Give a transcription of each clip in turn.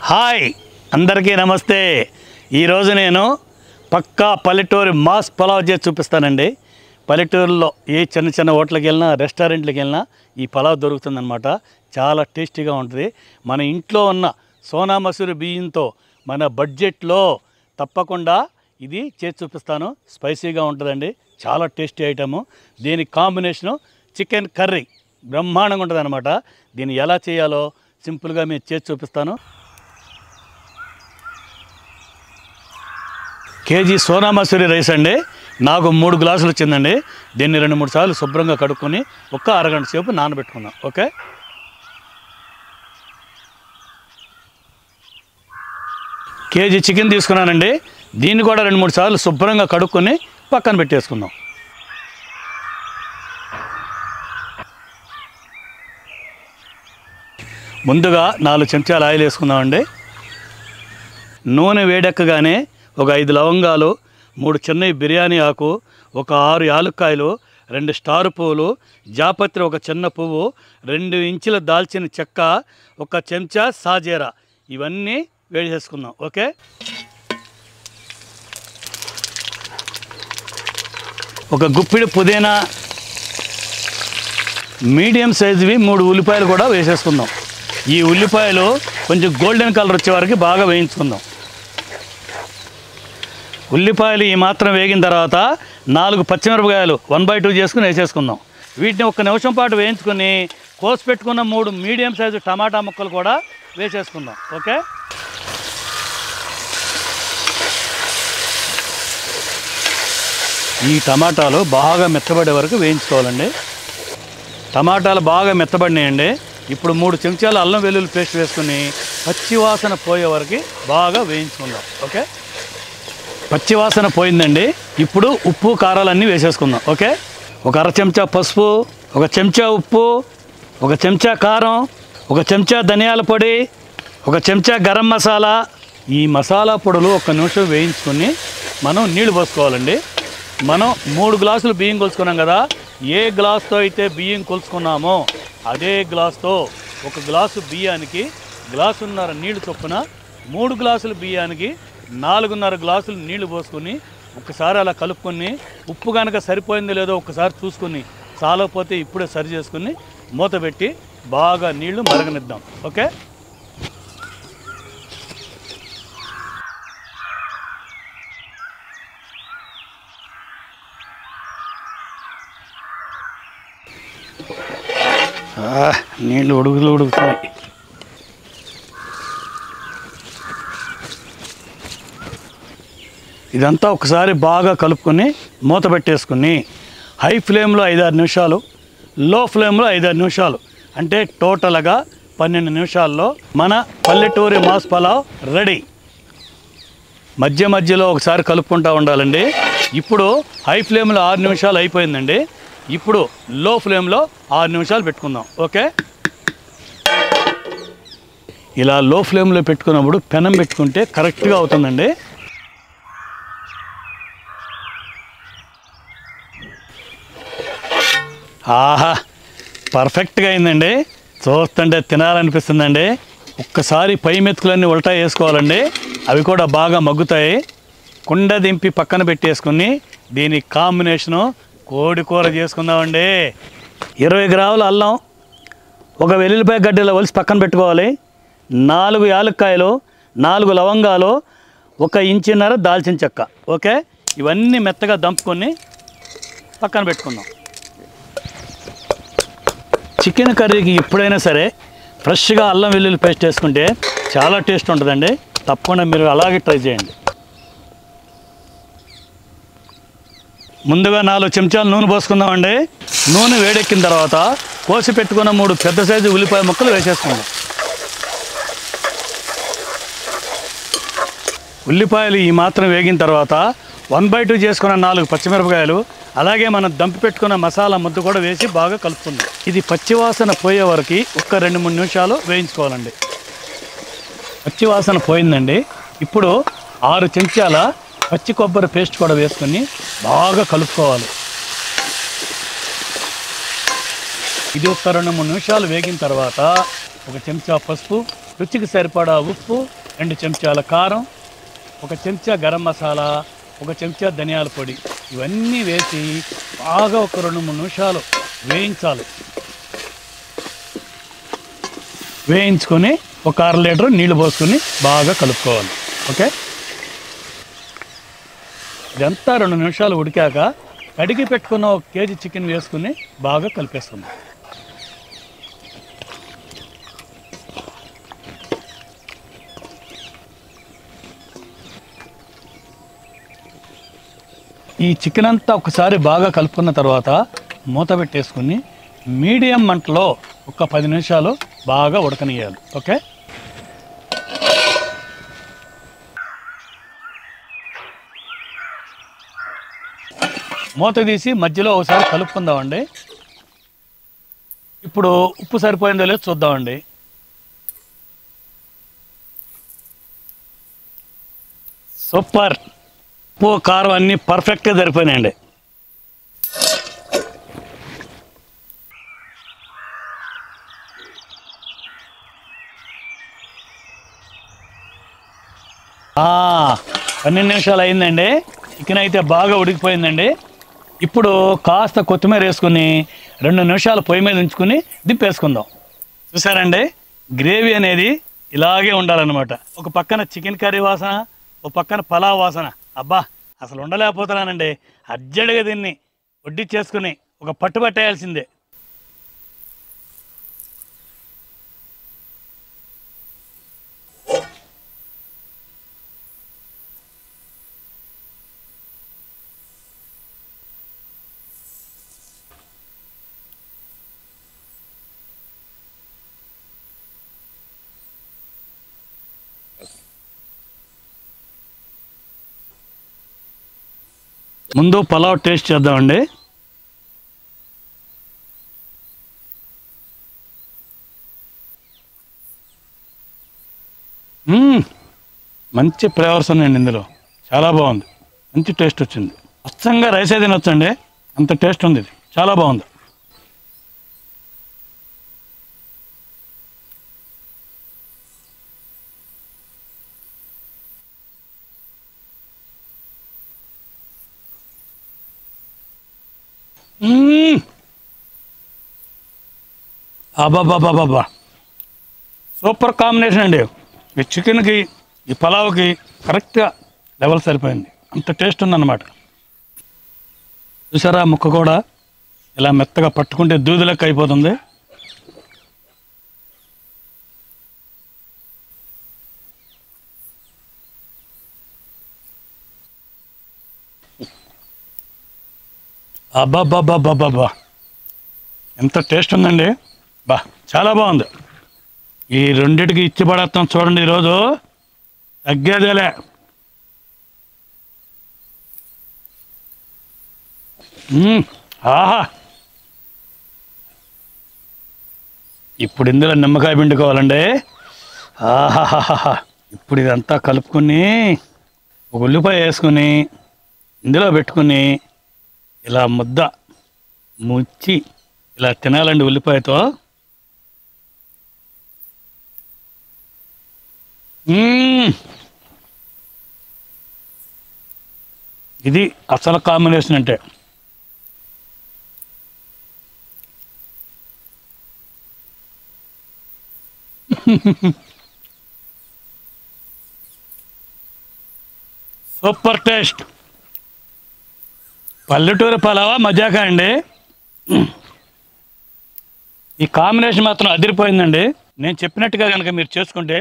Hi అందరికీ నమస్తే. ఈరోజు నేను పక్కా పల్లెటూరి మాస్ పలావ్ చేసి చూపిస్తానండి. పల్లెటూరులో ఏ చిన్న చిన్న హోటల్కి వెళ్ళినా రెస్టారెంట్లకు వెళ్ళినా ఈ పలావ్ దొరుకుతుందన్నమాట. చాలా టేస్టీగా ఉంటుంది. మన ఇంట్లో ఉన్న సోనా మసూరి బియ్యంతో మన బడ్జెట్లో తప్పకుండా ఇది చేసి చూపిస్తాను. స్పైసీగా ఉంటుందండి, చాలా టేస్టీ ఐటము. దీని కాంబినేషను చికెన్ కర్రీ బ్రహ్మాండంగా ఉంటుంది అనమాట. దీన్ని ఎలా చేయాలో సింపుల్గా మీరు చేసి చూపిస్తాను. కేజీ సోనా మసూరి రైస్ అండి, నాకు 3 గ్లాసులు వచ్చిందండి. దీన్ని 2-3 సార్లు శుభ్రంగా కడుక్కొని ఒక అరగంట సేపు నానబెట్టుకుందాం. ఓకే, కేజీ చికెన్ తీసుకున్నానండి. దీన్ని కూడా 2-3 సార్లు శుభ్రంగా కడుక్కొని పక్కన పెట్టేసుకుందాం. ముందుగా 4 చెంచాలు ఆయిల్ వేసుకుందామండి. నూనె వేడెక్కగానే ఒక 5 లవంగాలు, 3 చిన్న బిర్యానీ ఆకు, ఒక 6 యాలక్కాయలు, 2 స్టార్ పువ్వులు, జాపత్రి ఒక చిన్న పువ్వు, 2 ఇంచుల దాల్చిన చెక్క, ఒక చెంచా సాజీరా, ఇవన్నీ వేడి చేసుకుందాం. ఓకే, ఒక గుప్పిడి పుదీనా, మీడియం సైజువి 3 ఉల్లిపాయలు కూడా వేసేసుకుందాం. ఈ ఉల్లిపాయలు కొంచెం గోల్డెన్ కలర్ వచ్చే వరకు బాగా వేయించుకుందాం. ఉల్లిపాయలు ఈ మాత్రం వేగిన తర్వాత 4 పచ్చిమిరపకాయలు 1/2 చేసుకుని వేసేసుకుందాం. వీటిని 1 నిమిషం పాటు వేయించుకొని కోసి పెట్టుకున్న 3 మీడియం సైజు టమాటా ముక్కలు కూడా వేసేసుకుందాం. ఓకే, ఈ టమాటాలు బాగా మెత్తబడే వరకు వేయించుకోవాలండి. టమాటాలు బాగా మెత్తబడినాయండి. ఇప్పుడు 3 చెంచాలు అల్లం వెల్లుల్లి పేస్ట్ వేసుకుని పచ్చివాసన పోయే వరకు బాగా వేయించుకుందాం. ఓకే, పచ్చివాసన పోయిందండి. ఇప్పుడు ఉప్పు కారాలన్నీ వేసేసుకుందాం. ఓకే, ఒక 1/2 చెంచా పసుపు, 1 చెంచా ఉప్పు, 1 చెంచా కారం, 1 చెంచా ధనియాల పొడి, 1 చెంచా గరం మసాలా. ఈ మసాలా పొడులు 1 నిమిషం వేయించుకొని మనం నీళ్లు పోసుకోవాలండి. మనం 3 గ్లాసులు బియ్యం కొలుచుకున్నాం కదా, ఏ గ్లాస్తో అయితే బియ్యం కొలుచుకున్నామో అదే గ్లాస్తో 1 గ్లాసు బియ్యానికి గ్లాసున్నర నీళ్లు చొప్పున 3 గ్లాసుల బియ్యానికి 4.5 గ్లాసులు నీళ్లు పోసుకొని ఒకసారి అలా కలుపుకొని ఉప్పు కనుక సరిపోయిందో లేదో ఒకసారి చూసుకొని చాలకపోతే ఇప్పుడే సరి చేసుకుని మూత పెట్టి బాగా నీళ్లు మరగనిద్దాం. ఓకే, నీళ్ళు ఉడుకుతాయి. ఇదంతా ఒకసారి బాగా కలుపుకొని మూత పెట్టేసుకుని హై ఫ్లేమ్లో 5-6 నిమిషాలు, లో ఫ్లేమ్లో 5-6 నిమిషాలు, అంటే టోటల్గా 12 నిమిషాల్లో మన పల్లెటూరి మాస్ పలావ్ రెడీ. మధ్య మధ్యలో ఒకసారి కలుపుకుంటూ ఉండాలండి. ఇప్పుడు హై ఫ్లేమ్లో 6 నిమిషాలు అయిపోయిందండి. ఇప్పుడు లో ఫ్లేమ్లో 6 నిమిషాలు పెట్టుకుందాం. ఓకే, ఇలా లో ఫ్లేమ్లో పెట్టుకున్నప్పుడు పెనం పెట్టుకుంటే కరెక్ట్గా అవుతుందండి. ఆహా, పర్ఫెక్ట్గా అయిందండి. చూస్తుంటే తినాలనిపిస్తుందండి. ఒక్కసారి పై మెతుకులన్నీ ఉల్టా వేసుకోవాలండి, అవి కూడా బాగా మగ్గుతాయి. కుండ దింపి పక్కన పెట్టేసుకుని దీని కాంబినేషను కోడి కూర చేసుకుందామండి. 20 గ్రాముల అల్లం, 1 వెల్లుల్లిపాయ గడ్డలో ఒలిసి పక్కన పెట్టుకోవాలి. 4 యాలక్కాయలు, 4 లవంగాలు, 1 ఇంచున్నర దాల్చిన చెక్క. ఓకే, ఇవన్నీ మెత్తగా దంపుకొని పక్కన పెట్టుకుందాం. చికెన్ కర్రీకి ఎప్పుడైనా సరే ఫ్రెష్గా అల్లం వెల్లుల్లి పేస్ట్ వేసుకుంటే చాలా టేస్ట్ ఉంటుందండి. తప్పకుండా మీరు అలాగే ట్రై చేయండి. ముందుగా 4 చెంచాలు నూనె పోసుకుందామండి. నూనె వేడెక్కిన తర్వాత కోసి పెట్టుకున్న 3 పెద్ద సైజు ఉల్లిపాయ ముక్కలు వేసేసుకుందాం. ఉల్లిపాయలు ఈ మాత్రం వేగిన తర్వాత 1/2 చేసుకున్న 4 పచ్చిమిరపకాయలు, అలాగే మనం దంపి పెట్టుకున్న మసాలా ముద్ద కూడా వేసి బాగా కలుపుకుందాం. ఇది పచ్చివాసన పోయే వరకు ఒక 2-3 నిమిషాలు వేయించుకోవాలండి. పచ్చివాసన పోయిందండి. ఇప్పుడు 6 చెంచాల పచ్చి కొబ్బరి పేస్ట్ కూడా వేసుకొని బాగా కలుపుకోవాలి. ఇది ఒక 2-3 నిమిషాలు వేగిన తర్వాత 1 చెంచా పసుపు, రుచికి సరిపడా ఉప్పు, 2 చెంచాల కారం, 1 చెంచా గరం మసాలా, 1 చెంచా ధనియాల పొడి ఇవన్నీ వేసి బాగా ఒక 2-3 నిమిషాలు వేయించాలి. వేయించుకొని ఒక 1/2 లీటర్ నీళ్లు పోసుకొని బాగా కలుపుకోవాలి. ఓకే, ఇదంతా 2 నిమిషాలు ఉడికాక కడిగి పెట్టుకున్న 1 కేజీ చికెన్ వేసుకుని బాగా కలిపేసుకుందాం. ఈ చికెన్ అంతా ఒకసారి బాగా కలుపుకున్న తర్వాత మూత పెట్టేసుకుని మీడియం మంటలో ఒక 10 నిమిషాలు బాగా ఉడకనియాలి. ఓకే, మూత తీసి మధ్యలో ఒకసారి కలుపుకుందామండి. ఇప్పుడు ఉప్పు సరిపోయిందో లేదో చూద్దామండి. సూపర్, ఉప్పు కారం అన్నీ పర్ఫెక్ట్గా సరిపోయినాయండి. ఆ 12 నిమిషాలు అయిందండి. చికెన్ అయితే బాగా ఉడికిపోయిందండి. ఇప్పుడు కాస్త కొత్తిమీర వేసుకుని 2 నిమిషాలు పొయ్యి మీద ఉంచుకుని దింపేసుకుందాం. చూసారండి, గ్రేవీ అనేది ఇలాగే ఉండాలన్నమాట. ఒక పక్కన చికెన్ కర్రీ వాసన, ఒక పక్కన పలావ్ వాసన. అబ్బా, అసలు ఉండలేకపోతున్నానండి. అర్జెంటుగా దీన్ని వడ్డిచ్చేసుకుని ఒక పట్టు పట్టేయాల్సిందే. ముందు పలావ్ టేస్ట్ చేద్దామండి. మంచి ఫ్లేవర్స్ ఉన్నాయండి ఇందులో. చాలా బాగుంది, మంచి టేస్ట్ వచ్చింది. అచ్చంగా రైసే తినొచ్చండి, అంత టేస్ట్ ఉంది. ఇది చాలా బాగుంది. అబ్బాబ్బాబ్బాబ్బా, సూపర్ కాంబినేషన్ అండి. ఈ చికెన్కి ఈ పలావ్కి కరెక్ట్గా లెవెల్ సరిపోయింది. అంత టేస్ట్ ఉందన్నమాట. చూసారా, ముక్క కూడా ఇలా మెత్తగా పట్టుకుంటే దూది లెక్క అయిపోతుంది. అబ్బాబ్బాబ్బాబ్బా, ఎంత టేస్ట్ ఉందండి. బా, చాలా బాగుంది. ఈ రెండిటికి ఇచ్చి పడేస్తాం చూడండి. ఈరోజు తగ్గేదేలే. ఆహా, ఇప్పుడు ఇందులో నిమ్మకాయ పిండుకోవాలండి. ఆహాహాహా, ఇప్పుడు ఇదంతా కలుపుకొని ఒక ఉల్లిపాయ వేసుకుని ఇందులో పెట్టుకుని ఇలా ముద్ద ముచ్చి ఇలా తినాలండి ఉల్లిపాయతో. ఇది అసలు కాంబినేషన్ అంటే. Super taste. పల్లెటూరు పలావా మజాకా అండి. ఈ కాంబినేషన్ మాత్రం అదిరిపోయిందండి. నేను చెప్పినట్టుగా కనుక మీరు చేసుకుంటే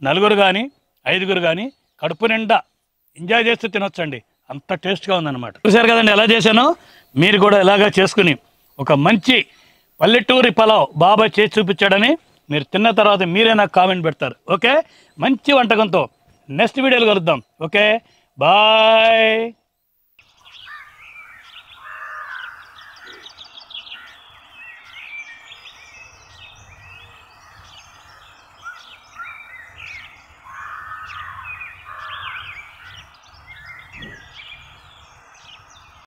4 కానీ 5 కానీ కడుపు నిండా ఎంజాయ్ చేస్తూ తినొచ్చండి. అంత టేస్ట్గా ఉందన్నమాట. చూసారు కదండి ఎలా చేశానో. మీరు కూడా ఇలాగా చేసుకుని ఒక మంచి పల్లెటూరి పలావ్ బాబాయ్ చేసి చూపించాడని మీరు తిన్న తర్వాత మీరే నాకు కామెంట్ పెడతారు. ఓకే, మంచి వంటకంతో నెక్స్ట్ వీడియోలో కలుద్దాం. Okay, bye.